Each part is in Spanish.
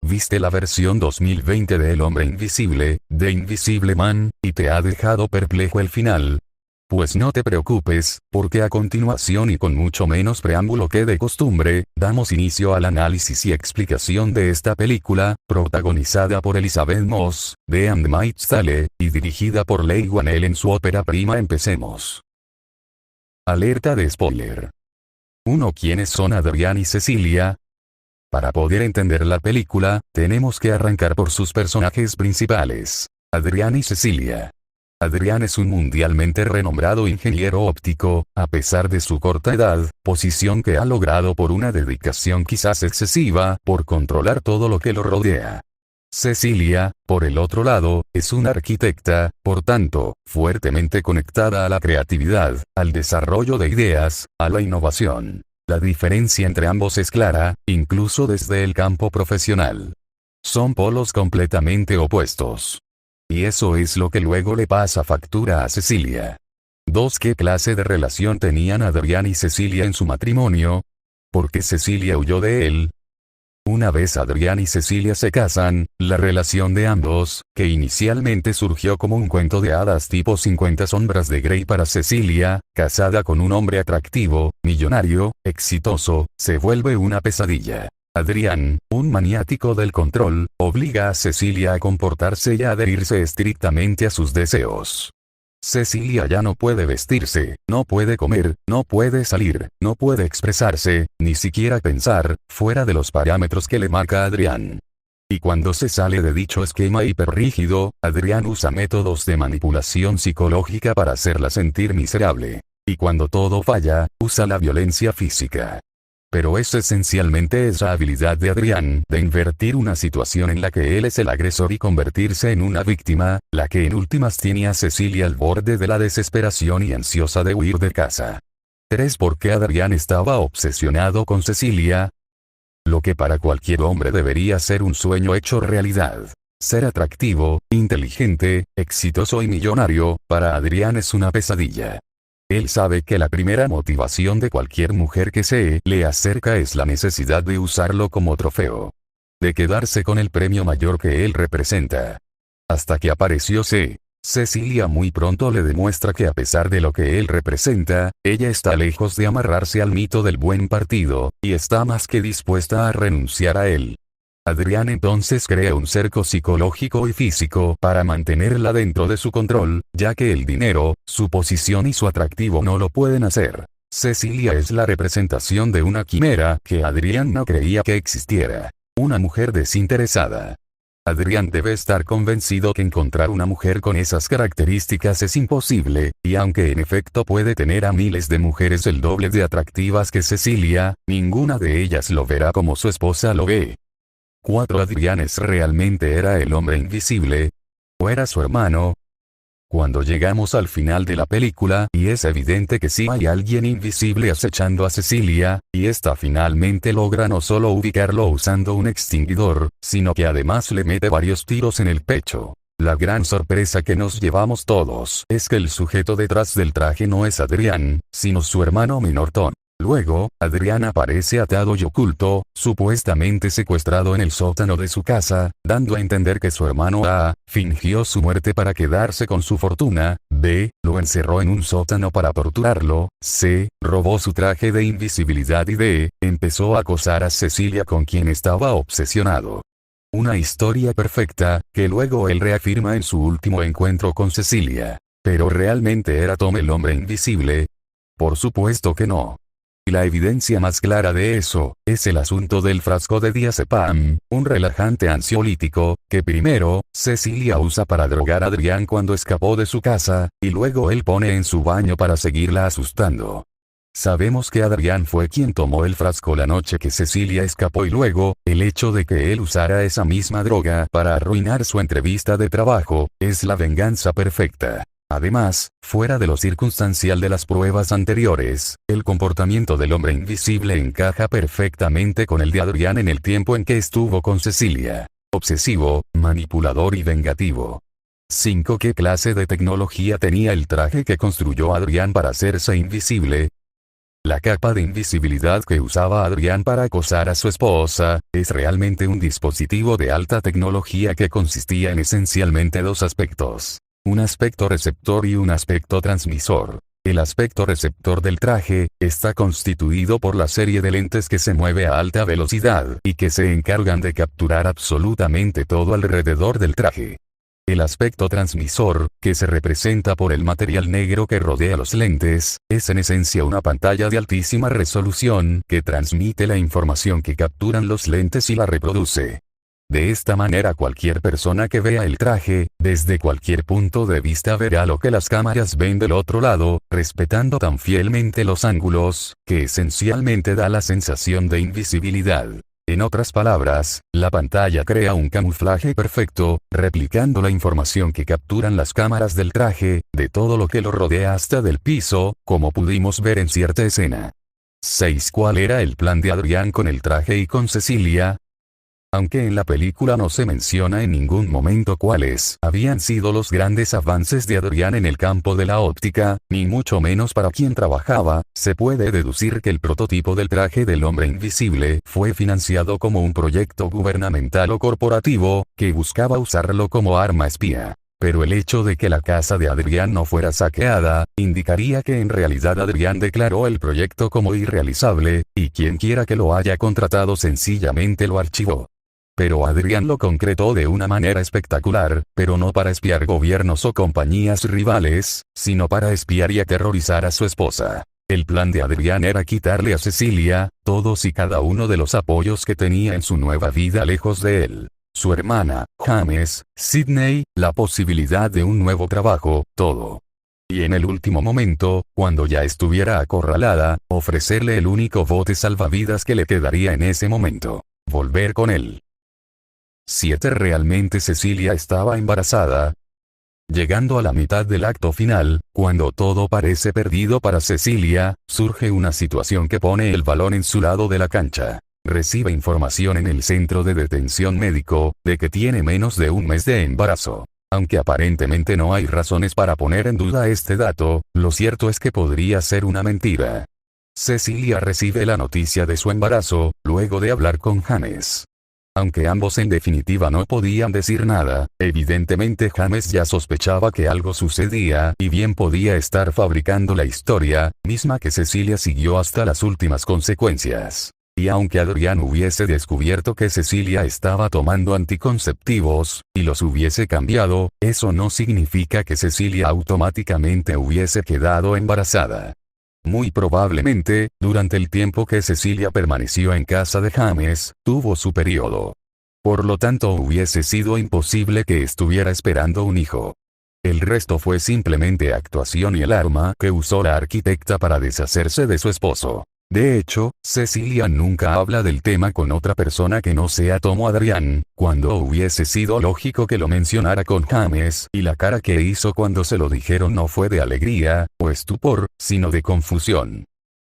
viste la versión 2020 de El Hombre Invisible, de Invisible Man, y te ha dejado perplejo el final. Pues no te preocupes, porque a continuación y con mucho menos preámbulo que de costumbre, damos inicio al análisis y explicación de esta película, protagonizada por Elizabeth Moss, The Handmaid's Tale, y dirigida por Leigh Whannell en su ópera prima. Empecemos. Alerta de spoiler. 1. ¿Quiénes son Adrián y Cecilia? Para poder entender la película, tenemos que arrancar por sus personajes principales. Adrián y Cecilia. Adrián es un mundialmente renombrado ingeniero óptico, a pesar de su corta edad, posición que ha logrado por una dedicación quizás excesiva, por controlar todo lo que lo rodea. Cecilia, por el otro lado, es una arquitecta, por tanto, fuertemente conectada a la creatividad, al desarrollo de ideas, a la innovación. La diferencia entre ambos es clara, incluso desde el campo profesional. Son polos completamente opuestos. Y eso es lo que luego le pasa factura a Cecilia. 2. ¿Qué clase de relación tenían Adrián y Cecilia en su matrimonio? ¿Por qué Cecilia huyó de él? Una vez Adrián y Cecilia se casan, la relación de ambos, que inicialmente surgió como un cuento de hadas tipo 50 sombras de Grey para Cecilia, casada con un hombre atractivo, millonario, exitoso, se vuelve una pesadilla. Adrián, un maniático del control, obliga a Cecilia a comportarse y a adherirse estrictamente a sus deseos. Cecilia ya no puede vestirse, no puede comer, no puede salir, no puede expresarse, ni siquiera pensar, fuera de los parámetros que le marca Adrián. Y cuando se sale de dicho esquema hiperrígido, Adrián usa métodos de manipulación psicológica para hacerla sentir miserable. Y cuando todo falla, usa la violencia física. Pero es esencialmente esa habilidad de Adrián, de invertir una situación en la que él es el agresor y convertirse en una víctima, la que en últimas tiene a Cecilia al borde de la desesperación y ansiosa de huir de casa. 3. ¿Por qué Adrián estaba obsesionado con Cecilia? Lo que para cualquier hombre debería ser un sueño hecho realidad. Ser atractivo, inteligente, exitoso y millonario, para Adrián es una pesadilla. Él sabe que la primera motivación de cualquier mujer que se le acerca es la necesidad de usarlo como trofeo. De quedarse con el premio mayor que él representa. Hasta que apareció Cecilia muy pronto le demuestra que a pesar de lo que él representa, ella está lejos de amarrarse al mito del buen partido, y está más que dispuesta a renunciar a él. Adrián entonces crea un cerco psicológico y físico para mantenerla dentro de su control, ya que el dinero, su posición y su atractivo no lo pueden hacer. Cecilia es la representación de una quimera que Adrián no creía que existiera. Una mujer desinteresada. Adrián debe estar convencido que encontrar una mujer con esas características es imposible, y aunque en efecto puede tener a miles de mujeres el doble de atractivas que Cecilia, ninguna de ellas lo verá como su esposa lo ve. 4. ¿Adrián realmente era el hombre invisible? ¿O era su hermano? Cuando llegamos al final de la película y es evidente que sí hay alguien invisible acechando a Cecilia, y ésta finalmente logra no solo ubicarlo usando un extinguidor, sino que además le mete varios tiros en el pecho. La gran sorpresa que nos llevamos todos es que el sujeto detrás del traje no es Adrián, sino su hermano menor Tom. Luego, Adrián aparece atado y oculto, supuestamente secuestrado en el sótano de su casa, dando a entender que su hermano A fingió su muerte para quedarse con su fortuna, B lo encerró en un sótano para torturarlo, C robó su traje de invisibilidad y D empezó a acosar a Cecilia con quien estaba obsesionado. Una historia perfecta, que luego él reafirma en su último encuentro con Cecilia. ¿Pero realmente era Tom el hombre invisible? Por supuesto que no. Y la evidencia más clara de eso, es el asunto del frasco de diazepam, un relajante ansiolítico, que primero, Cecilia usa para drogar a Adrián cuando escapó de su casa, y luego él pone en su baño para seguirla asustando. Sabemos que Adrián fue quien tomó el frasco la noche que Cecilia escapó y luego, el hecho de que él usara esa misma droga para arruinar su entrevista de trabajo, es la venganza perfecta. Además, fuera de lo circunstancial de las pruebas anteriores, el comportamiento del hombre invisible encaja perfectamente con el de Adrián en el tiempo en que estuvo con Cecilia. Obsesivo, manipulador y vengativo. 5. ¿Qué clase de tecnología tenía el traje que construyó Adrián para hacerse invisible? La capa de invisibilidad que usaba Adrián para acosar a su esposa, es realmente un dispositivo de alta tecnología que consistía en esencialmente dos aspectos. Un aspecto receptor y un aspecto transmisor. El aspecto receptor del traje, está constituido por la serie de lentes que se mueve a alta velocidad y que se encargan de capturar absolutamente todo alrededor del traje. El aspecto transmisor, que se representa por el material negro que rodea los lentes, es en esencia una pantalla de altísima resolución que transmite la información que capturan los lentes y la reproduce. De esta manera cualquier persona que vea el traje, desde cualquier punto de vista verá lo que las cámaras ven del otro lado, respetando tan fielmente los ángulos, que esencialmente da la sensación de invisibilidad. En otras palabras, la pantalla crea un camuflaje perfecto, replicando la información que capturan las cámaras del traje, de todo lo que lo rodea hasta del piso, como pudimos ver en cierta escena. 6. ¿Cuál era el plan de Adrián con el traje y con Cecilia? Aunque en la película no se menciona en ningún momento cuáles habían sido los grandes avances de Adrián en el campo de la óptica, ni mucho menos para quien trabajaba, se puede deducir que el prototipo del traje del hombre invisible fue financiado como un proyecto gubernamental o corporativo, que buscaba usarlo como arma espía. Pero el hecho de que la casa de Adrián no fuera saqueada, indicaría que en realidad Adrián declaró el proyecto como irrealizable, y quien quiera que lo haya contratado sencillamente lo archivó. Pero Adrián lo concretó de una manera espectacular, pero no para espiar gobiernos o compañías rivales, sino para espiar y aterrorizar a su esposa. El plan de Adrián era quitarle a Cecilia, todos y cada uno de los apoyos que tenía en su nueva vida lejos de él. Su hermana, James, Sydney, la posibilidad de un nuevo trabajo, todo. Y en el último momento, cuando ya estuviera acorralada, ofrecerle el único bote salvavidas que le quedaría en ese momento. Volver con él. 7. ¿Realmente Cecilia estaba embarazada? Llegando a la mitad del acto final, cuando todo parece perdido para Cecilia, surge una situación que pone el balón en su lado de la cancha. Recibe información en el centro de detención médico, de que tiene menos de un mes de embarazo. Aunque aparentemente no hay razones para poner en duda este dato, lo cierto es que podría ser una mentira. Cecilia recibe la noticia de su embarazo, luego de hablar con James. Aunque ambos en definitiva no podían decir nada, evidentemente James ya sospechaba que algo sucedía y bien podía estar fabricando la historia, misma que Cecilia siguió hasta las últimas consecuencias. Y aunque Adrián hubiese descubierto que Cecilia estaba tomando anticonceptivos, y los hubiese cambiado, eso no significa que Cecilia automáticamente hubiese quedado embarazada. Muy probablemente, durante el tiempo que Cecilia permaneció en casa de James, tuvo su periodo. Por lo tanto hubiese sido imposible que estuviera esperando un hijo. El resto fue simplemente actuación y el arma que usó la arquitecta para deshacerse de su esposo. De hecho, Cecilia nunca habla del tema con otra persona que no sea Tomo Adrián, cuando hubiese sido lógico que lo mencionara con James, y la cara que hizo cuando se lo dijeron no fue de alegría, o estupor, sino de confusión.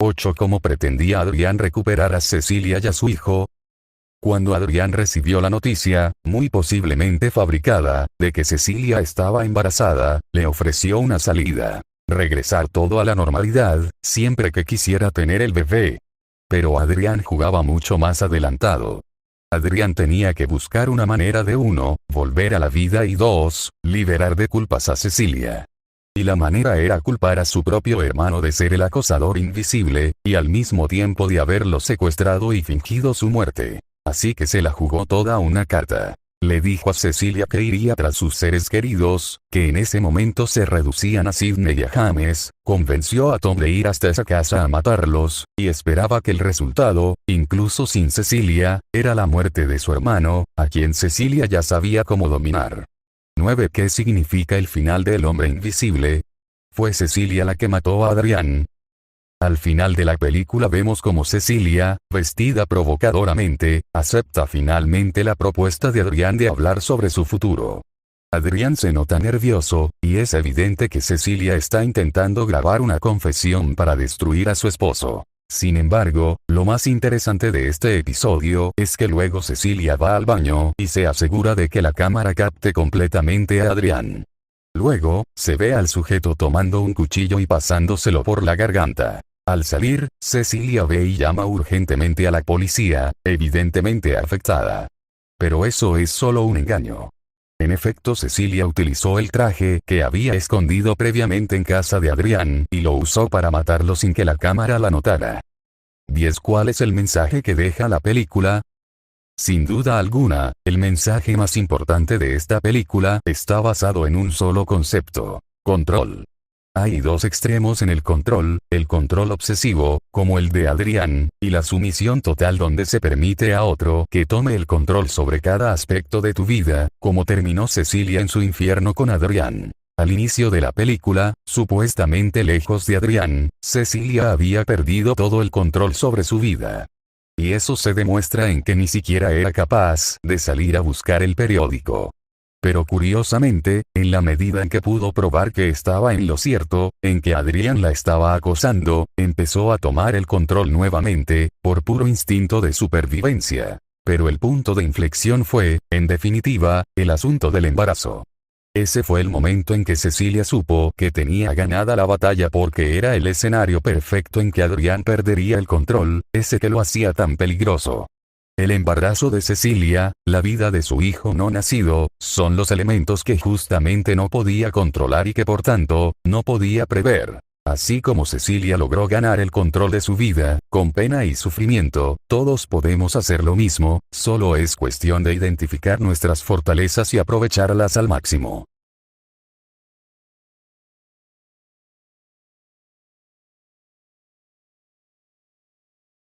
8. ¿Cómo pretendía Adrián recuperar a Cecilia y a su hijo? Cuando Adrián recibió la noticia, muy posiblemente fabricada, de que Cecilia estaba embarazada, le ofreció una salida. Regresar todo a la normalidad, siempre que quisiera tener el bebé. Pero Adrián jugaba mucho más adelantado. Adrián tenía que buscar una manera de 1, volver a la vida y 2, liberar de culpas a Cecilia. Y la manera era culpar a su propio hermano de ser el acosador invisible, y al mismo tiempo de haberlo secuestrado y fingido su muerte. Así que se la jugó toda una carta. Le dijo a Cecilia que iría tras sus seres queridos, que en ese momento se reducían a Sydney y a James, convenció a Tom de ir hasta esa casa a matarlos, y esperaba que el resultado, incluso sin Cecilia, era la muerte de su hermano, a quien Cecilia ya sabía cómo dominar. 9. ¿Qué significa el final del hombre invisible? ¿Fue Cecilia la que mató a Adrián? Al final de la película vemos como Cecilia, vestida provocadoramente, acepta finalmente la propuesta de Adrián de hablar sobre su futuro. Adrián se nota nervioso, y es evidente que Cecilia está intentando grabar una confesión para destruir a su esposo. Sin embargo, lo más interesante de este episodio es que luego Cecilia va al baño y se asegura de que la cámara capte completamente a Adrián. Luego, se ve al sujeto tomando un cuchillo y pasándoselo por la garganta. Al salir, Cecilia ve y llama urgentemente a la policía, evidentemente afectada. Pero eso es solo un engaño. En efecto, Cecilia utilizó el traje que había escondido previamente en casa de Adrián y lo usó para matarlo sin que la cámara la notara. 10. ¿Cuál es el mensaje que deja la película? Sin duda alguna, el mensaje más importante de esta película está basado en un solo concepto: control. Hay dos extremos en el control obsesivo, como el de Adrián, y la sumisión total donde se permite a otro que tome el control sobre cada aspecto de tu vida, como terminó Cecilia en su infierno con Adrián. Al inicio de la película, supuestamente lejos de Adrián, Cecilia había perdido todo el control sobre su vida. Y eso se demuestra en que ni siquiera era capaz de salir a buscar el periódico. Pero curiosamente, en la medida en que pudo probar que estaba en lo cierto, en que Adrián la estaba acosando, empezó a tomar el control nuevamente, por puro instinto de supervivencia. Pero el punto de inflexión fue, en definitiva, el asunto del embarazo. Ese fue el momento en que Cecilia supo que tenía ganada la batalla porque era el escenario perfecto en que Adrián perdería el control, ese que lo hacía tan peligroso. El embarazo de Cecilia, la vida de su hijo no nacido, son los elementos que justamente no podía controlar y que por tanto, no podía prever. Así como Cecilia logró ganar el control de su vida, con pena y sufrimiento, todos podemos hacer lo mismo, solo es cuestión de identificar nuestras fortalezas y aprovecharlas al máximo.